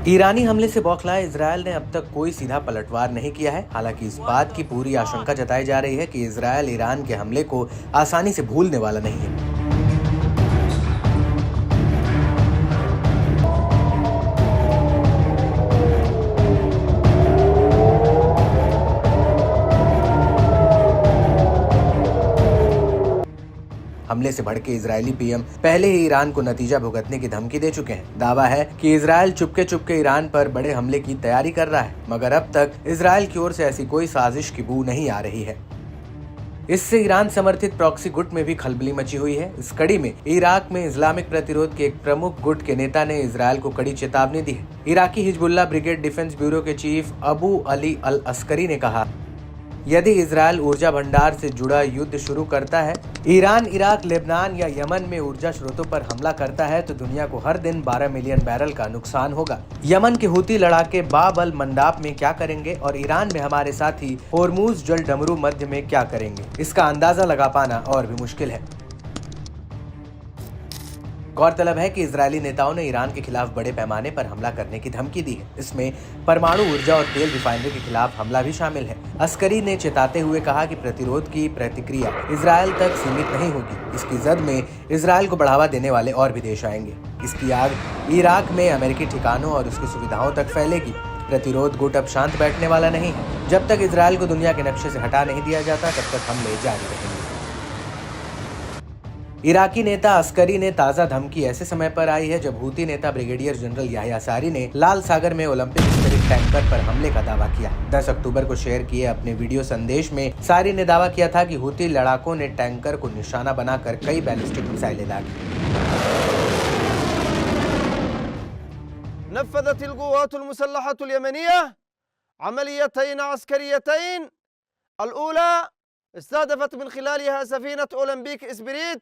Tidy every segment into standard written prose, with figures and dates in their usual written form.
ईरानी हमले से बौखलाए इजरायल ने अब तक कोई सीधा पलटवार नहीं किया है। हालांकि इस बात की पूरी आशंका जताई जा रही है कि इजरायल ईरान के हमले को आसानी से भूलने वाला नहीं है। हमले से भड़के इजरायली पीएम पहले ही ईरान को नतीजा भुगतने की धमकी दे चुके हैं। दावा है कि इजरायल चुपके चुपके ईरान पर बड़े हमले की तैयारी कर रहा है, मगर अब तक इजरायल की ओर से ऐसी कोई साजिश की बू नहीं आ रही है। इससे ईरान समर्थित प्रॉक्सी गुट में भी खलबली मची हुई है। इस कड़ी में इराक में इस्लामिक प्रतिरोध के एक प्रमुख गुट के नेता ने इजरायल को कड़ी चेतावनी दी है। Iraqi Hezbollah brigade defence bureau के चीफ अबू अली अल अस्करी ने कहा, यदि इजरायल ऊर्जा भंडार से जुड़ा युद्ध शुरू करता है, ईरान, इराक, लेबनान या यमन में ऊर्जा स्रोतों पर हमला करता है तो दुनिया को हर दिन 12 मिलियन बैरल का नुकसान होगा। यमन के हूती लड़ाके बाब अल मंडाब में क्या करेंगे और ईरान में हमारे साथी होर्मुज जल डमरू मध्य में क्या करेंगे, इसका अंदाजा लगा पाना और भी मुश्किल है। गौरतलब है कि इजरायली नेताओं ने ईरान के खिलाफ बड़े पैमाने पर हमला करने की धमकी दी है। इसमें परमाणु ऊर्जा और तेल रिफाइनरी के खिलाफ हमला भी शामिल है। अस्करी ने चेताते हुए कहा कि प्रतिरोध की प्रतिक्रिया इजरायल तक सीमित नहीं होगी। इसकी जद में इजरायल को बढ़ावा देने वाले और भी देश आएंगे। इसकी आग इराक में अमेरिकी ठिकानों और उसकी सुविधाओं तक फैलेगी। प्रतिरोध गुट अब शांत बैठने वाला नहीं है। जब तक इजरायल को दुनिया के नक्शे से हटा नहीं दिया जाता, तब तक हमले जारी रहेंगे। इराकी नेता अस्करी ने ताजा धमकी ऐसे समय पर आई है जब हूती नेता ब्रिगेडियर जनरल याह्या सारी ने लाल सागर में ओलंपिक स्पिरिट टैंकर पर हमले का दावा किया। 10 अक्टूबर को शेयर किए अपने वीडियो संदेश में सारी ने दावा किया था कि हूती लड़ाकों ने टैंकर को निशाना बनाकर कई बैलिस्टिक मिसाइलें दागी। नफ़ज़त अल-क़ुव्वात अल-मुसल्लहत अल-यमनिया अमलियतैन अस्करियतैन अल-ऊला इस्तहदफत मिन खिलालिहा सफ़ीनत ओलंपिक स्पिरिट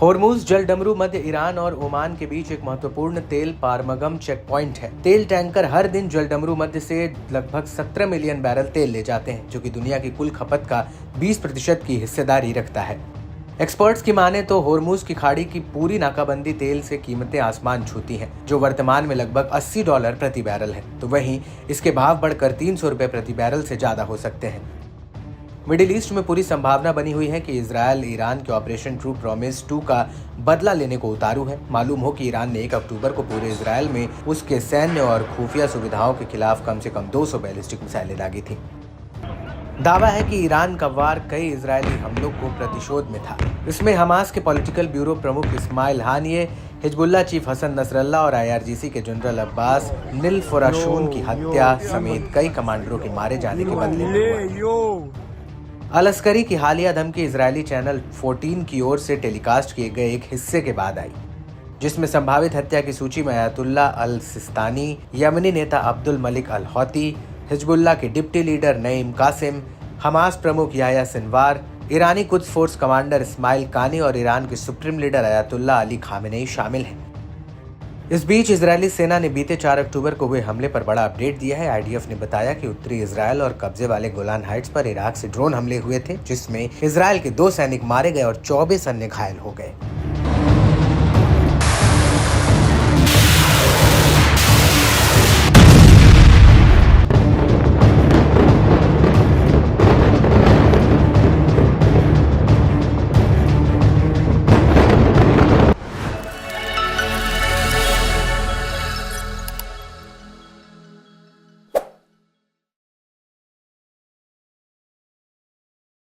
होर्मुज जल डमरू मध्य ईरान और ओमान के बीच एक महत्वपूर्ण तेल पारमगम चेक पॉइंट है। तेल टैंकर हर दिन जल डमरू मध्य से लगभग 17 मिलियन बैरल तेल ले जाते हैं, जो कि दुनिया की कुल खपत का 20% की हिस्सेदारी रखता है। एक्सपर्ट्स की माने तो होर्मुज की खाड़ी की पूरी नाकाबंदी तेल से कीमतें आसमान छूती हैं, जो वर्तमान में लगभग $80 प्रति बैरल है। तो वहीं इसके भाव बढ़कर $300 प्रति बैरल से ज्यादा हो सकते हैं। मिडिल ईस्ट में पूरी संभावना बनी हुई है कि इजरायल ईरान के ऑपरेशन ट्रू प्रॉमिस 2 का बदला लेने को उतारू है। मालूम हो कि ईरान ने 1 अक्टूबर को पूरे इजरायल में उसके सैन्य और खुफिया सुविधाओं के खिलाफ कम से कम 200 बैलिस्टिक मिसाइलें दागी थी। दावा है कि ईरान का वार कई इजरायली हमलों को प्रतिशोध में था। इसमें हमास के पॉलिटिकल ब्यूरो प्रमुख Ismail Haniyeh, Hezbollah chief Hassan Nasrallah और IRGC के जनरल अब्बास निल फराशून की हत्या समेत कई कमांडरों के मारे जाने के बदले अल अस्करी की हालिया धमकी इजरायली चैनल 14 की ओर से टेलीकास्ट किए गए एक हिस्से के बाद आई, जिसमें संभावित हत्या की सूची में अयातुल्लाह अल सिस्तानी, यमनी नेता Abdul Malik al Houthi, Hezbollah के deputy leader Naim Qassem, Hamas प्रमुख याह्या सिनवार, ईरानी Quds force commander Ismail Qaani और ईरान के supreme leader Ayatollah Ali Khamenei शामिल हैं। इस बीच इजरायली सेना ने बीते 4 अक्टूबर को हुए हमले पर बड़ा अपडेट दिया है। IDF ने बताया कि उत्तरी इजरायल और कब्जे वाले गोलान हाइट्स पर इराक से ड्रोन हमले हुए थे, जिसमें इजरायल के 2 सैनिक मारे गए और 24 अन्य घायल हो गए।